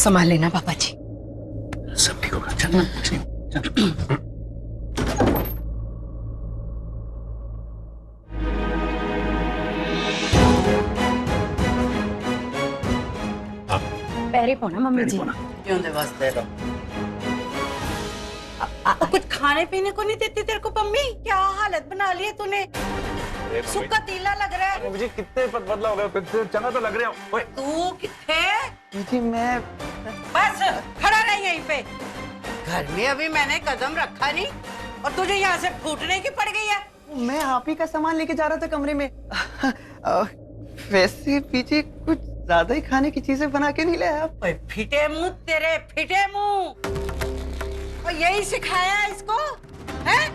संभाल लेना पापा जी। सब ठीक होगा, चल ना, चल। पैरी पोना मम्मी जी। क्यों दे वास्ते रहो। कुछ खाने पीने को नहीं देती तेरे को मम्मी? क्या हालत बना ली है तूने? सुक्का तीला लग रहा है। मुझे कितने बदला हो गया, कितने चंगा तो लग रहे हो। ओए तू किथे? जी मैं बस खड़ा रह यहीं पे। घर में अभी मैंने कदम रखा नहीं और तुझे यहाँ से फूटने की पड़ गई है। मैं आप ही का सामान लेके जा रहा था कमरे में। वैसे पीछे कुछ ज्यादा ही खाने की चीजें बना के नहीं लाया आप? फिटे मुंह तेरे, फिटे मुंह। और यही सिखाया है इसको, हैं?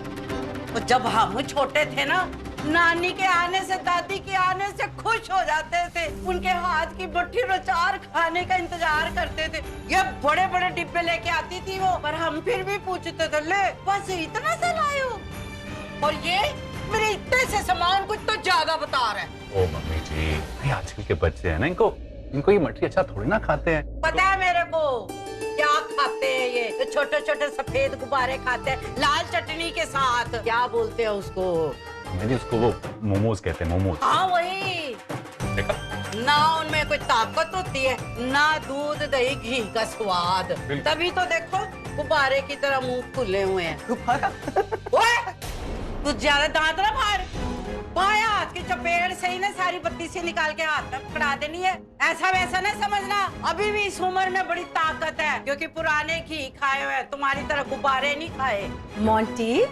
और जब हम छोटे थे ना, नानी के आने से, दादी के आने से खुश हो जाते थे। उनके हाथ की मुट्ठी रोचार खाने का इंतजार करते थे। ये बड़े बड़े डिब्बे लेके आती थी वो, पर हम फिर भी पूछते थे, ले बस इतना सा लाए हो? और ये मेरे इतने से सामान कुछ तो ज्यादा बता रहे हैं। ओ मम्मी जी, ये आजकल के बच्चे हैं ना, इनको ये मटरी अच्छा थोड़ी ना खाते हैं। पता है मेरे को क्या खाते हैं ये छोटे छोटे सफेद गुब्बारे खाते हैं लाल चटनी के साथ। क्या बोलते हैं उसको? मेरी उसको वो मोमोज कहते हैं, मोमोज। हाँ वही। देखा? ना उनमें कोई ताकत होती है, ना दूध दही घी का स्वाद। तभी तो देखो गुब्बारे की तरह मुंह खुले हुए हैं। गुब्बारा? ओए, तू ज्यादा दांत ना मार। बाया हाथ की चपेट से ही ना सारी बत्ती से निकाल के हाथ में पकड़ा देनी है। ऐसा वैसा ना समझना, अभी भी इस उम्र में बड़ी ताकत है, क्योंकि पुराने घी खाए हुए, तुम्हारी तरह गुब्बारे नहीं खाए। मोंटी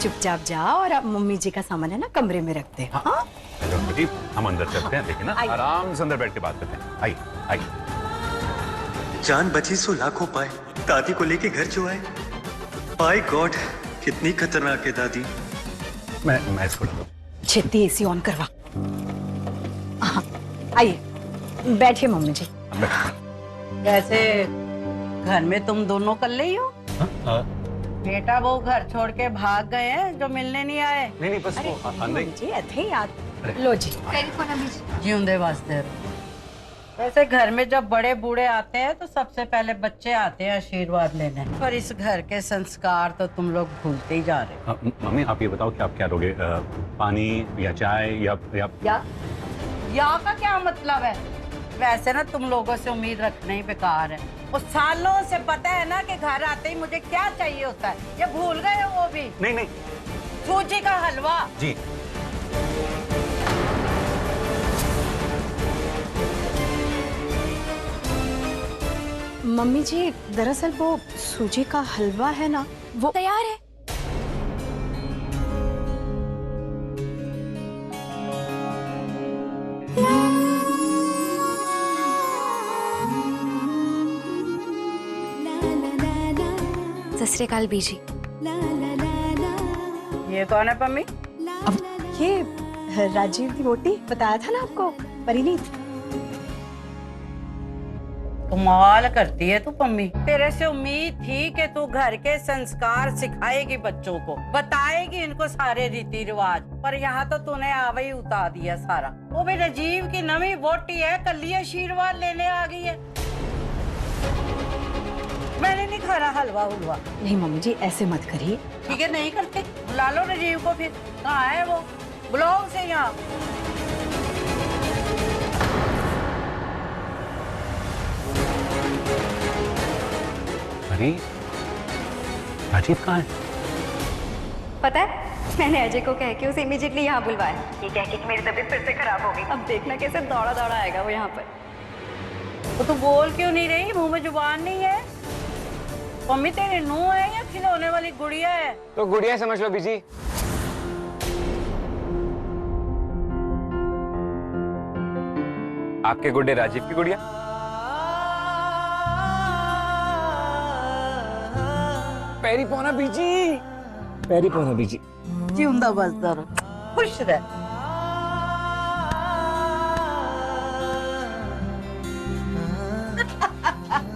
चुपचाप जाओ और अब मम्मी जी का सामान है ना कमरे में रखते हैं। हाँ? चलो जी, हम अंदर चलते हैं, देखिए ना, आराम से अंदर बैठ के बात करते हैं। आइए आइए। जान बची सो लाखों पाए, दादी को लेके घर जो आए। बाय गॉड, कितनी खतरनाक है दादी। मैं इसको छेती एसी ऑन करवा। हाँ, आइए बैठिए मम्मी जी। वैसे घर में तुम दोनों कल्ले ही हो? बेटा वो घर छोड़ के भाग गए हैं जो मिलने नहीं आए। नहीं बस वो मम्मी जी ऐसे ही याद। लो जी। जिंदे वास्ते। वैसे घर में जब बड़े बूढ़े आते हैं तो सबसे पहले बच्चे आते हैं आशीर्वाद लेने, पर इस घर के संस्कार तो तुम लोग भूलते ही जा रहे हो। मम्मी आप ये बताओ कि आप क्या लोगे, पानी या चाय या का क्या मतलब है? वैसे ना तुम लोगों से उम्मीद रखना ही बेकार है। और सालों से पता है ना कि घर आते ही मुझे क्या चाहिए होता है। ये भूल गए हो वो भी? नहीं सूजी का हलवा। जी। मम्मी जी दरअसल वो सूजी का हलवा है ना, वो तैयार है। सत श्री अकाल बीजी। ये कौन है पम्मी? अब ये राजीव की रोटी बताया था ना आपको, परिणीत। कमाल करती है तू पम्मी। तेरे से उम्मीद थी कि तू घर के संस्कार सिखाएगी बच्चों को, बताएगी इनको सारे रीति रिवाज, पर यहाँ तो तूने आवे ही उतार दिया सारा। वो भी राजीव की नवी वोटी है, कल ही आशीर्वाद लेने आ गई है। मैंने नहीं खाना हलवा हुलवा। नहीं मम्मी जी ऐसे मत करिए। ठीक है नहीं करते, बुला लो राजीव को फिर। कहाँ है वो? बुलाओ उसे यहाँ। अरे राजीव कहाँ है? पता है मैंने अजय को कह के उसे इमीडिएटली यहाँ बुलवाया, ये कह के कि मेरी तबीयत फिर से खराब हो गई। अब देखना कैसे दौड़ा दौड़ा आएगा वो यहाँ पर। तो तू बोल क्यों नहीं रही? मुंह में जुबान नहीं है? मम्मी तेरी नूंह है या खिलौने वाली गुड़िया है? तो गुड़िया समझ लो बीजी। आपके गुड्डे राजीव की गुड़िया। पैरी पौना बीजी, पैरी पौना बीजी। जिंदा बसता रहो, खुश रह।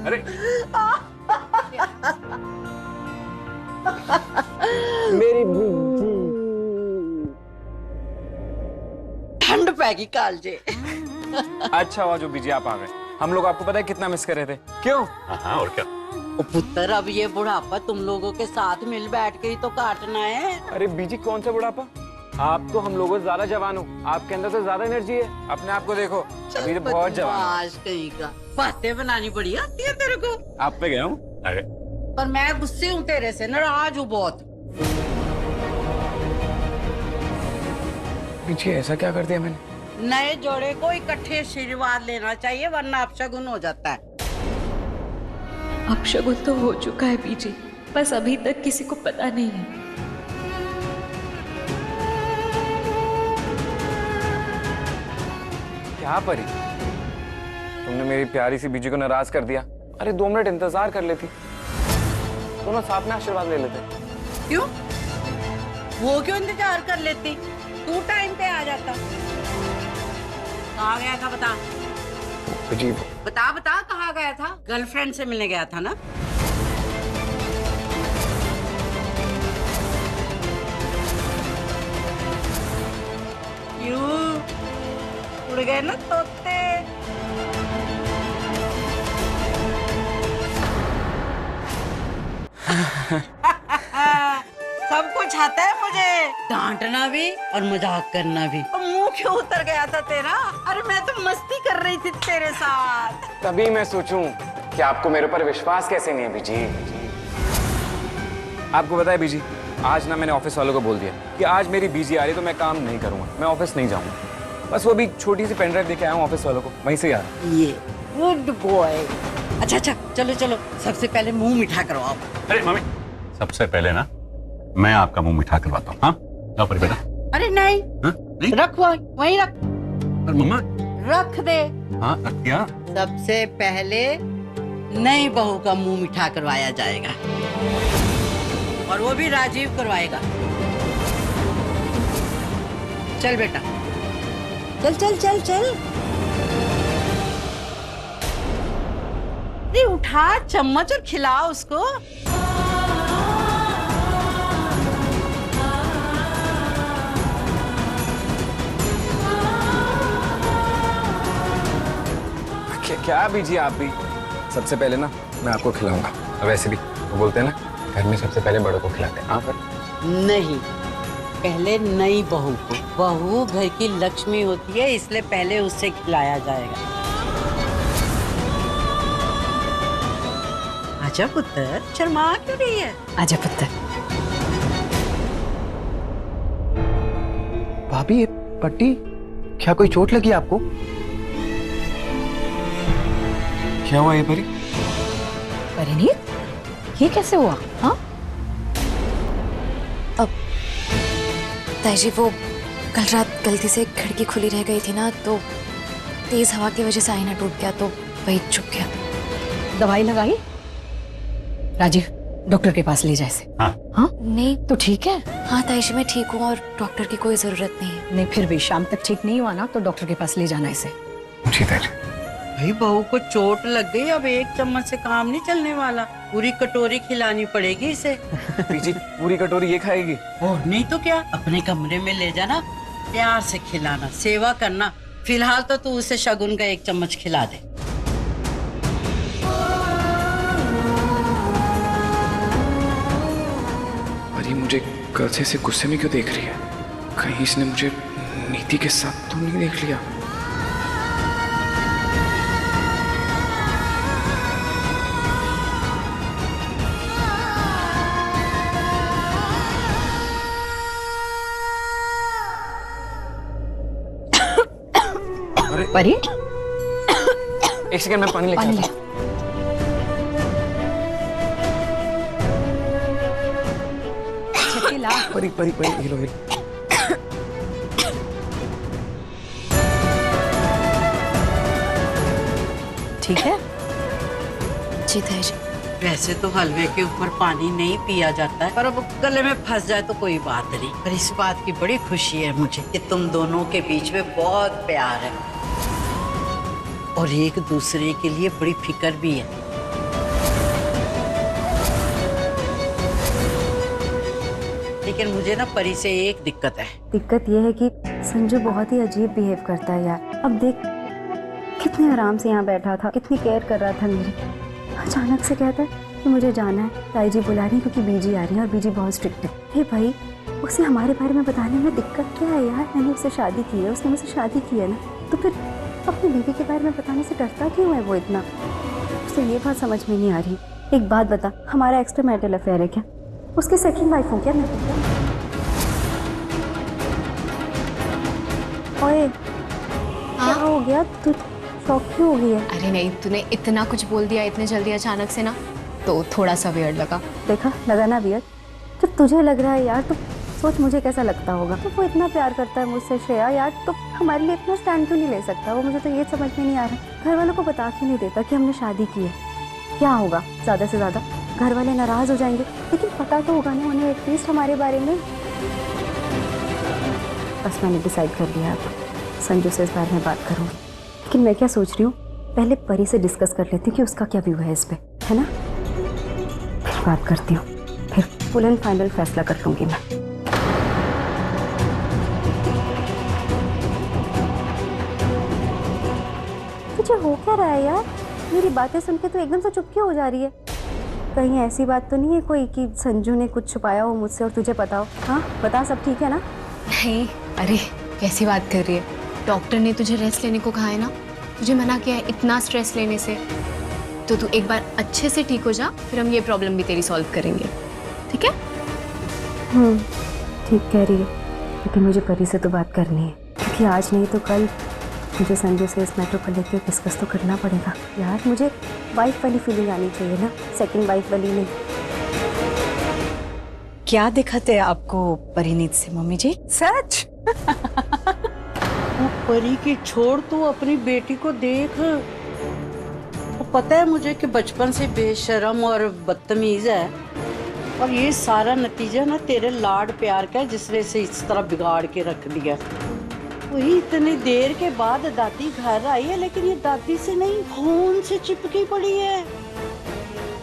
अरे मेरी बीजी। ठंड पैगी कालजे। अच्छा हुआ जो बीजी आप आ गए। हम लोग आपको पता है कितना मिस कर रहे थे। क्यों? हाँ और क्या। ओ पुत्र, अब ये बुढ़ापा तुम लोगों के साथ मिल बैठ के ही तो काटना है। अरे बीजी कौन सा बुढ़ापा? आप तो हम लोगों से ज्यादा जवान हो, आपके अंदर तो ज्यादा एनर्जी है। अपने आप को देखो, अभी तो बहुत जवान हो। आज कहीं का बातें बनानी बड़ी आती है तेरे को। आप पे गया हूँ। अरे पर मैं गुस्से हूँ तेरे से, नाराज हूँ बहुत। बीजी ऐसा क्या कर दिया मैंने? नए जोड़े को इकट्ठे आशीर्वाद लेना चाहिए, वरना अपशगुन हो जाता है। अपशगुन तो हो चुका है बीजी, बस अभी तक किसी को पता नहीं है। क्या परी, तुमने मेरी प्यारी सी बीजी को नाराज कर दिया। अरे 2 मिनट इंतजार कर लेती, दोनों साथ में आशीर्वाद ले लेते। क्यों? वो क्यों इंतजार कर लेती? तू टाइम पे आ जाता। कहाँ गया था बता? बीजी बता बता, कहाँ गया था? गर्लफ्रेंड से मिलने गया था ना? क्यों? उड़ गए ना तोते। सब कुछ आता है मुझे, डांटना भी और मजाक करना भी। और मुंह क्यों उतर गया था तेरा? अरे मैं तो मस्ती कर रही थी तेरे साथ। तभी मैं सोचूं कि आपको मेरे ऊपर विश्वास कैसे नहीं है बीजी। आपको पता है बीजी, आज ना मैंने ऑफिस वालों को बोल दिया कि आज मेरी बीजी आ रही तो मैं काम नहीं करूंगा, मैं ऑफिस नहीं जाऊंगा। बस वो भी छोटी सी पेन ड्राइव देके आया हूँ ऑफिस वालों को, वहीं से यार। ये गुड बॉय। अच्छा अच्छा, चलो चलो, सबसे पहले मुंह मीठा करवाओ। अरे मम्मी, सबसे पहले ना मैं आपका मुंह मीठा करवाता हूँ। हाँ जाओ परी बेटा। अरे नहीं, हाँ? नहीं? रख वहीं रख। अरे मम्मा। रख दे। हाँ रख दिया। सबसे पहले नई बहू का मुंह मीठा करवाया जाएगा, और वो भी राजीव करवाएगा। चल बेटा, चल चल चल चल। अरे उठा चम्मच और खिला उसको। क्या बीजी आप भी? सबसे पहले ना मैं आपको खिलाऊंगा। वैसे भी वो बोलते हैं ना, घर में सबसे पहले बड़ों को खिलाते हैं। हाँ पर नहीं, पहले नई बहू को। बहू घर की लक्ष्मी होती है, इसलिए पहले उससे खिलाया जाएगा। आजा पुत्र, शर्मा क्यों रही है? आजा पुत्र। भाभी ये पट्टी, क्या कोई चोट लगी आपको? क्या हुआ ये परी? परिणीत, ये कैसे हुआ? हाँ अब ताईजी, वो कल रात गलती से खिड़की खुली रह गई थी ना, तो तेज हवा की वजह से आईना टूट गया, तो वही चुप गया। दवाई लगाई? राजीव, डॉक्टर के पास ले जाए इसे। हाँ हाँ नहीं तो ठीक है। हाँ ताईजी, मैं ठीक हूँ और डॉक्टर की कोई जरूरत नहीं है। नहीं, फिर भी शाम तक ठीक नहीं हुआ ना तो डॉक्टर के पास ले जाना इसे। जी ताईजी। भाई बहू को चोट लग गई, अब एक चम्मच से काम नहीं चलने वाला, पूरी कटोरी खिलानी पड़ेगी इसे। बीजी पूरी कटोरी ये खाएगी? और नहीं तो क्या, अपने कमरे में ले जाना, प्यार से खिलाना, सेवा करना। फिलहाल तो तू उसे शगुन का 1 चम्मच खिला दे। परी मुझे कल से ऐसे गुस्से में क्यों देख रही है? कहीं इसने मुझे नीति के साथ तो नहीं देख लिया? परी, एक सेकंड में पानी लेके आता हूं। ला। परी परी परी, हिलो हिलो। ठीक है? जी ताईजी। वैसे तो हलवे के ऊपर पानी नहीं पिया जाता है, पर अब गले में फंस जाए तो कोई बात नहीं। पर इस बात की बड़ी खुशी है मुझे कि तुम दोनों के बीच में बहुत प्यार है और एक दूसरे के लिए बड़ी फिक्र भी है। लेकिन मुझे ना परी से एक दिक्कत है। दिक्कत यह है कि संजू बहुत ही अजीब बिहेव करता है यार। अब देख, कितने आराम से यहाँ बैठा था, कितनी केयर कर रहा था मेरी। अचानक से कहता है कि मुझे जाना है, ताई जी बुला रही है क्योंकि बीजी आ रही है और बीजी बहुत स्ट्रिक्ट है। हे भाई, उसे हमारे बारे में बताने में दिक्कत क्या है यार? मैंने उससे शादी की है, उसने मुझसे शादी की है ना, तो फिर अपनी बीवी के बारे में बताने से डरता क्यों है वो इतना? उसे ये बात समझ में नहीं आ रही। एक बात बता, हमारा एक्स्ट्रा मैरिटल अफेयर है क्या? उसकी सेकंड वाइफ हूँ क्या मैं? ओए, क्या हो गया? तू शॉक क्यों हो गई है? अरे नहीं, तूने इतना कुछ बोल दिया इतने जल्दी अचानक से ना, तो थोड़ा सा वियर्ड लगा। देखा, लगा ना वियर्ड? जब तुझे लग रहा है यार, तो सोच मुझे कैसा लगता होगा। तो वो इतना प्यार करता है मुझसे श्रेया यार, तो हमारे लिए इतना स्टैंड क्यों नहीं ले सकता वो? मुझे तो ये समझ में नहीं आ रहा। घर वालों को बता क्यों नहीं देता कि हमने शादी की है? क्या होगा ज़्यादा से ज़्यादा? घर वाले नाराज़ हो जाएंगे, लेकिन पता तो होगा ना उन्हें एटलीस्ट हमारे बारे में। बस मैंने डिसाइड कर लिया, अब संजू से इस बारे में बात करूँगी। लेकिन मैं क्या सोच रही हूँ, पहले परी से डिस्कस कर लेती हूँ कि उसका क्या व्यू है इस पर, है ना? फिर बात करती हूँ, फिर फुल एंड फाइनल फैसला कर लूँगी मैं। तुझे हो क्या रहा है यार? मेरी बातें सुन के तो एकदम से चुप क्यों हो जा रही है? कहीं ऐसी बात तो नहीं है कोई कि संजू ने कुछ छुपाया हो मुझसे और तुझे पता हो? हाँ बता, सब ठीक है ना? नहीं, अरे कैसी बात कर रही है? डॉक्टर ने तुझे रेस्ट लेने को कहा है ना, तुझे मना किया है इतना स्ट्रेस लेने से। तो तू एक बार अच्छे से ठीक हो जा, फिर हम ये प्रॉब्लम भी तेरी सॉल्व करेंगे, ठीक है? ठीक कह रही है, लेकिन मुझे परी से तो बात करनी है, क्योंकि आज नहीं तो कल मुझे संजू से इस मैटर को लेकर डिस्कस तो करना पड़ेगा यार। मुझे वाइफ वाली फीलिंग आनी चाहिए ना, सेकंड वाइफ वाली नहीं। क्या दिखाते हैं आपको परिणीत से मम्मी जी? सच? वो परी की छोड़, तू अपनी बेटी को देख। वो पता है मुझे कि बचपन से बेशर्म और बदतमीज है, और ये सारा नतीजा ना तेरे लाड प्यार का है, जिसने इसे इस तरह बिगाड़ के रख दिया। वही इतनी देर के बाद दादी घर आई है, लेकिन ये दादी से नहीं, फोन से चिपकी पड़ी है।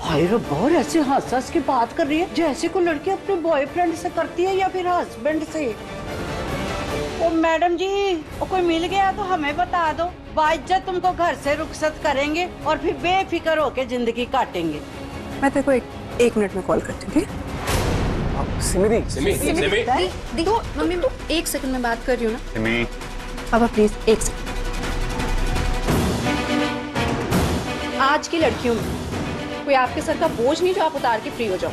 हाय रब्बा, और ऐसे हंस हंस के बात कर रही है जैसे कोई लड़की अपने बॉयफ्रेंड से करती है या फिर हस्बैंड से। ओ मैडम जी, वो कोई मिल गया तो हमें बता दो, बाइज्जत तुमको घर से रुखसत करेंगे और फिर बेफिक्र होके जिंदगी काटेंगे। मैं तेरे को एक मिनट में कॉल करती हूँ, ठीक है? सिमी, तो मम्मी तो एक सेकंड में बात कर रही हूँ ना। सिमी, पापा प्लीज एक सेकंड। आज की लड़कियों में कोई आपके सर का बोझ नहीं जो आप उतार के फ्री हो जाओ।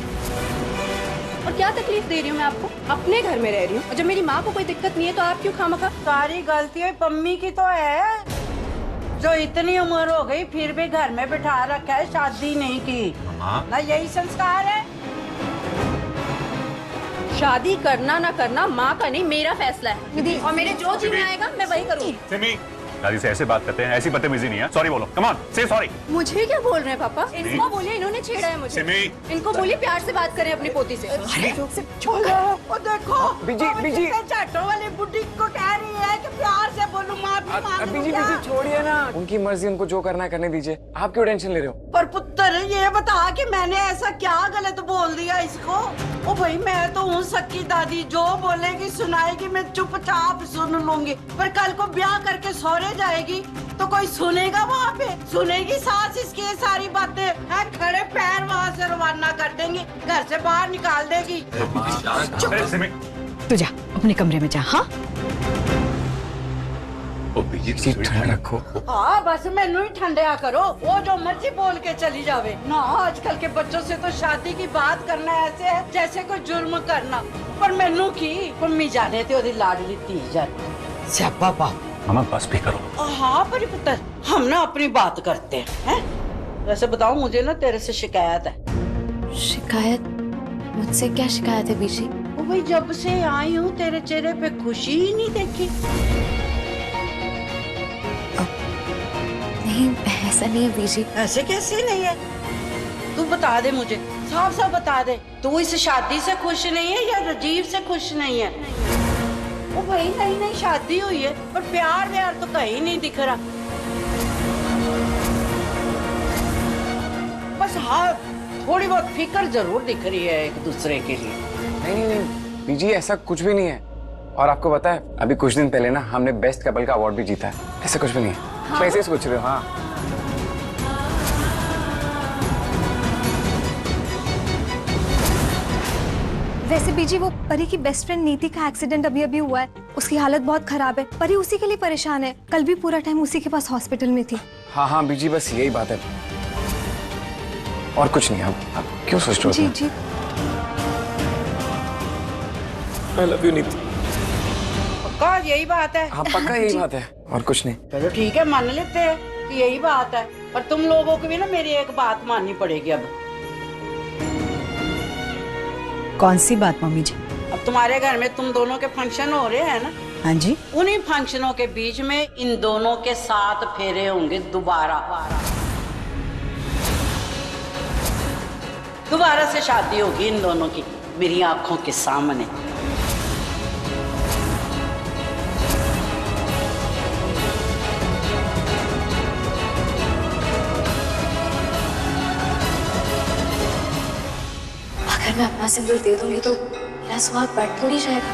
और क्या तकलीफ दे रही हूँ मैं आपको? अपने घर में रह रही हूँ, और जब मेरी माँ को कोई दिक्कत नहीं है तो आप क्यों खामखा? सारी गलती पम्मी की तो है, जो इतनी उम्र हो गई फिर भी घर में बिठा रखा है, शादी नहीं की ना, यही संस्कार है। शादी करना ना करना माँ का नहीं, मेरा फैसला है, और मेरे जो जी में आएगा मैं वही करूँगी। सिमी, दादी से ऐसे बात करते हैं, ऐसी बदतमीजी नहीं है। सॉरी बोलो, कम ऑन, से सॉरी। मुझे क्या बोल रहे हैं पापा? इनको बोलिए, इन्होंने छेड़ा है मुझे। सिमी, इनको बोलिए प्यार से बात करें अपनी पोती से। वो देखो, बीजी चाटों वाली बुड्ढी को कह रही है कि प्यार से बोलूं, माफी मांग लूं क्या? छोड़िए ना, उनकी मर्जी, उनको जो करना है करने दीजिए। आप क्यों टेंशन ले रहे हो? पर पुत्र ये बता कि मैंने ऐसा क्या गलत बोल दिया इसको? ओ भाई, मैं तो हूँ सक्की दादी, जो बोलेगी सुनाएगी, मैं चुपचाप सुन लूंगी। पर कल को ब्याह करके सौरे जाएगी तो कोई सुनेगा? वहाँ पे सुनेगी सास इसकी ये सारी बातें है? खड़े पैर वहाँ से रवाना कर देंगी, घर से बाहर निकाल देगी। सिमी, तू जा अपने कमरे में जा। हाँ ठंड रखो। हाँ बस मैनू ही ठंडया करो, वो जो मर्जी बोल के चली जावे ना। आजकल के बच्चों से तो शादी की बात करना ऐसे है जैसे कोई जुर्म करना। पर मैनू की मम्मी जाने ते ओदी लाडली धी जाने स्यापा बाप। मामा बस भी करो। हाँ पर पुत्र, हम ना अपनी बात करते हैं। वैसे बताओ, मुझे ना तेरे से शिकायत है। शिकायत? मुझसे क्या शिकायत है बीजी? वो भाई, जब से आई हूँ तेरे चेहरे पे खुशी ही नहीं देखी। नहीं, ऐसा नहीं है बीजी। ऐसे कैसे नहीं है? तू बता दे मुझे, साफ साफ बता दे, तू इस शादी से खुश नहीं है या राजीव से खुश नहीं है? ओ भाई, नई नई शादी हुई है, पर प्यार व्यार तो कहीं नहीं दिख रहा। बस हाँ, थोड़ी बहुत फिक्र जरूर दिख रही है एक दूसरे के लिए। नहीं बीजी, ऐसा कुछ भी नहीं है। और आपको पता है, अभी कुछ दिन पहले ना हमने बेस्ट कपल का अवार्ड भी जीता है। ऐसा कुछ भी नहीं है। कैसे सोच रहे हो? हाँ वैसे बीजी वो परी की बेस्ट फ्रेंड नीति का एक्सीडेंट अभी अभी हुआ है, उसकी हालत बहुत खराब है। परी उसी के लिए परेशान है, कल भी पूरा टाइम उसी के पास हॉस्पिटल में थी। हाँ हाँ बीजी, बस यही बात है और कुछ नहीं। आप क्यों सोच रहे हो? जी जी आई लव यू नीति। पक्का यही बात है? हाँ पक्का यही बात है और कुछ नहीं। चलो ठीक है, मान लेते हैं कि यही बात है, पर तुम लोगों को भी ना मेरी एक बात माननी पड़ेगी अब। कौन सी बात मम्मी जी? अब तुम्हारे घर में तुम दोनों के फंक्शन हो रहे हैं ना? हाँ जी। उन्हीं फंक्शनों के बीच में इन दोनों के 7 फेरे होंगे दोबारा से शादी होगी इन दोनों की मेरी आंखों के सामने। अगर मैं अपना सिंदूर दे दूंगी तो मेरा सुहाग बैठ थोड़ी जाएगा।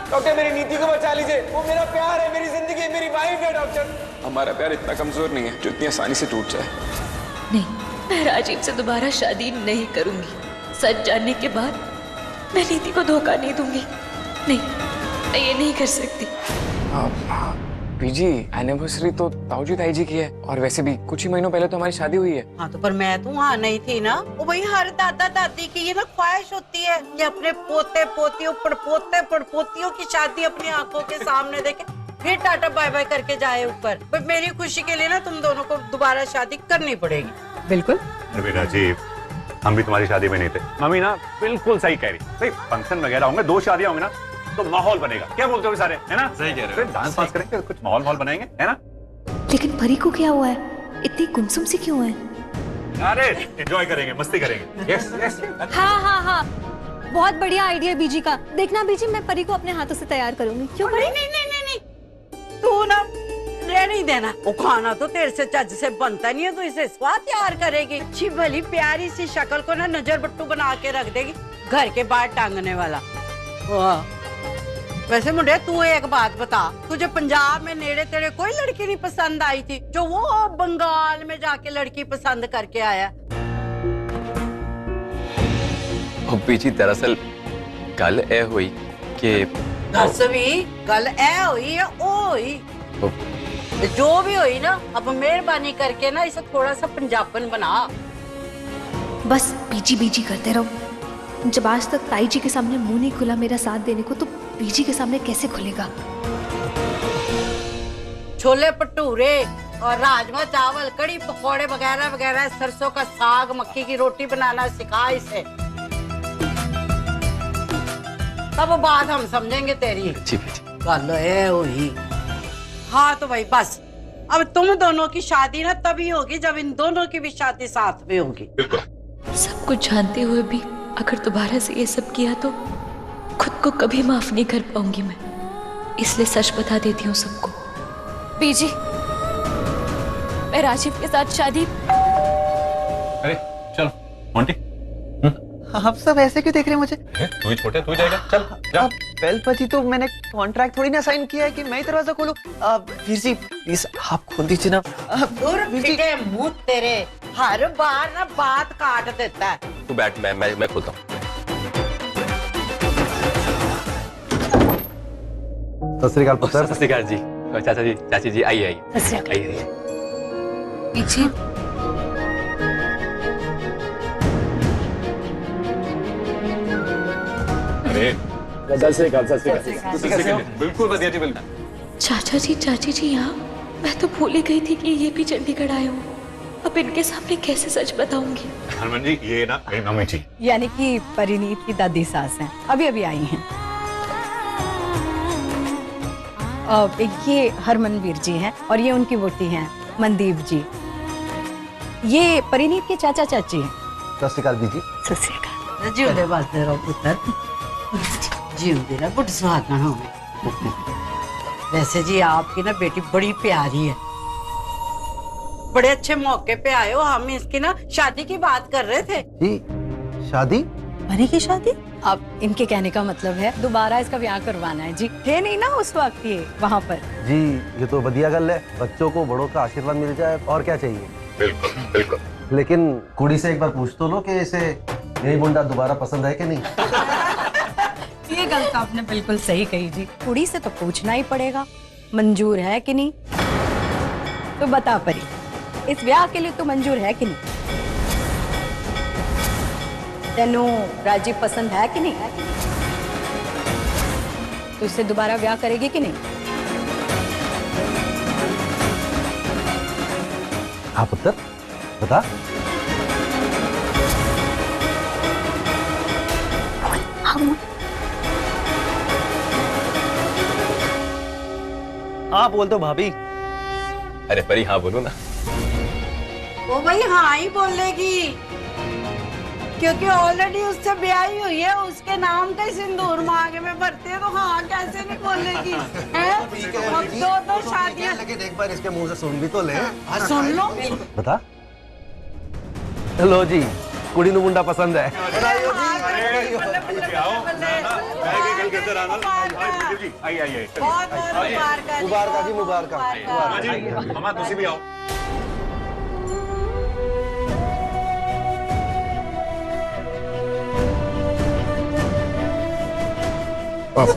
डॉक्टर मेरी नीति को बचा लीजिए, वो मेरा प्यार है, मेरी जिंदगी है, मेरी वाइफ है डॉक्टर। हमारा प्यार इतना कमजोर नहीं है जो इतनी आसानी से टूट जाए। नहीं, मैं राजीव से दोबारा शादी नहीं करूंगी। सच जानने के बाद मैं नीति को धोखा नहीं दूंगी। नहीं, मैं ये नहीं कर सकती। बीजी एनिवर्सरी तो ताऊजी ताई जी की है और वैसे भी कुछ ही महीनों पहले तो हमारी शादी हुई है। हाँ तो पर मैं तो वहाँ नहीं थी ना। वो भाई हर दादा दादी की ये ना ख्वाहिश होती है कि अपने पोते पोतियों पड़पोतियों की शादी अपनी आंखों के सामने देखे, फिर टाटा बाय बाय करके जाए ऊपर। पर मेरी खुशी के लिए ना तुम दोनों को दोबारा शादी करनी पड़ेगी। बिल्कुल। अरे राजीव, हम भी तुम्हारी शादी में नहीं थे। मम्मी ना बिल्कुल सही कह रही। भाई फंक्शन वगैरह होंगे, 2 शादियां होंगे ना तो माहौल बनेगा। क्या बोलते हो सारे, है ना? सही कह रहे हो। डांस वांस करेंगे, कुछ माहौल बनाएंगे, है ना? लेकिन परी को क्या हुआ है? इतनी गुमसुम सी क्यों है? अरे एंजॉय करेंगे, मस्ती करेंगे। Yes yes. हाँ हाँ हाँ, बहुत बढ़िया आइडिया है बीजी का। देखना बीजी, मैं परी को अपने हाथों से तैयार करूंगी। क्यों? नहीं नहीं नहीं नहीं, तू ना रहने ही देना। वो खाना तो तेरे से चज से बनता नहीं है, तो इसे स्वाद तैयार करेगी। अच्छी भली प्यारी सी शक्ल को ना नजर बट्टू बना के रख देगी, घर के बाहर टांगने वाला। वाह। वैसे मुंडे तू एक बात बता, तुझे पंजाब में नेड़े तेड़े कोई लड़की नहीं पसंद आई थी जो वो बंगाल में जाके लड़की पसंद करके आया? बीजी दरअसल गल ए हुई कि दस भी गल ए हुई है ओ हुई जो भी हुई ना, अब मेहरबानी करके ना इसे थोड़ा सा पंजाबन बना। बस बीजी बीजी करते रहो। जब आज तक ताई जी के सामने मुंह नहीं खुला मेरा साथ देने को, तो बीजी के सामने कैसे खुलेगा? छोले भटूरे और राजमा चावल, कड़ी पकौड़े वगैरह वगैरह, सरसों का साग, मक्की की रोटी बनाना सिखा इसे, तब बात हम समझेंगे तेरी। गल ए हुई। हाँ तो भाई बस, अब तुम दोनों की शादी ना तभी होगी जब इन दोनों की भी शादी साथ में होगी। सब कुछ जानते हुए भी अगर दोबारा से ये सब किया तो खुद को कभी माफ नहीं कर पाऊंगी मैं, इसलिए सच बता देती हूँ सबको। बीजी, मैं राजीव के साथ शादी। अरे चलो मोंटी। आप सब ऐसे क्यों देख रहे हैं मुझे? तू ही छोटे, तू ही जाएगा, चल जा। वेल पति, तो मैंने कॉन्ट्रैक्ट थोड़ी ना साइन किया है कि मैं ही दरवाजा खोलूं। वीर जी प्लीज आप खोल दीजिए ना। फिटे मुंह तेरे, हर बार ना बात काट देता है। तू बैठ, मैं खोलता हूँ। सत श्री अकाल पुत्र। सत श्री अकाल जी, चाचा जी, चाची जी, आइए आइए आइए। पीछे बिल्कुल बढ़िया जी, बिल्कुल। चाचा जी, चाची जी यहाँ, मैं तो भूल ही गई थी कि ये भी चंडीगढ़ आए हूँ। अब इनके सामने कैसे सच बताऊंगी? हनुमान जी, ये ना मेरी मम्मी जी, यानी कि परिणीत की दादी सास हैं, अभी अभी आई हैं। ये हरमनवीर जी हैं और ये उनकी वोटी हैं मनदीप जी। ये परिणीत के चाचा चाची हैं। सत श्री अकाल दीदी। सत श्री अकाल। जीवदे बसदे रहो पुत्र, जीवदे रहो, बुढ़ सुहागन होवे। वैसे जी आपकी ना बेटी बड़ी प्यारी है, बड़े अच्छे मौके पे आए हो। हम इसकी ना शादी की बात कर रहे थे। जी शादी? परी की शादी? अब इनके कहने का मतलब है दोबारा इसका ब्याह करवाना है जी। थे नहीं ना उस वक्त ये वहाँ पर। जी ये तो बढ़िया गल है, बच्चों को बड़ों का आशीर्वाद मिल जाए और क्या चाहिए। बिल्कुल बिल्कुल। लेकिन कुड़ी से एक बार पूछ तो लो कि इसे यही मुंडा दोबारा पसंद है कि नहीं। ये गल तो आपने बिल्कुल सही कही जी। कुड़ी से तो पूछना ही पड़ेगा मंजूर है कि नहीं। तो बता परी, इस ब्याह के लिए तो मंजूर है कि नहीं? तेनू राजीव पसंद है कि नहीं? तो इससे दोबारा ब्याह करेगी कि नहीं? हाँ पुत्र बता। हाँ बोल दो भाभी। अरे परी हाँ बोलो ना। वो भाई हाँ ही बोलेगी, क्योंकि ऑलरेडी उससे ब्याही हुई है, उसके नाम का सिंदूर मांगे में भरती है, तो हाँ कैसे नहीं बोलेगी। हैं? दो शादियां। लेकिन एक बार इसके मुंह से सुन भी तो ले। सुन लो। बता। लो जी, कुड़ी नु मुंडा पसंद है। मुबारक जी मुबारक। मामा तुसी भी आओ। अब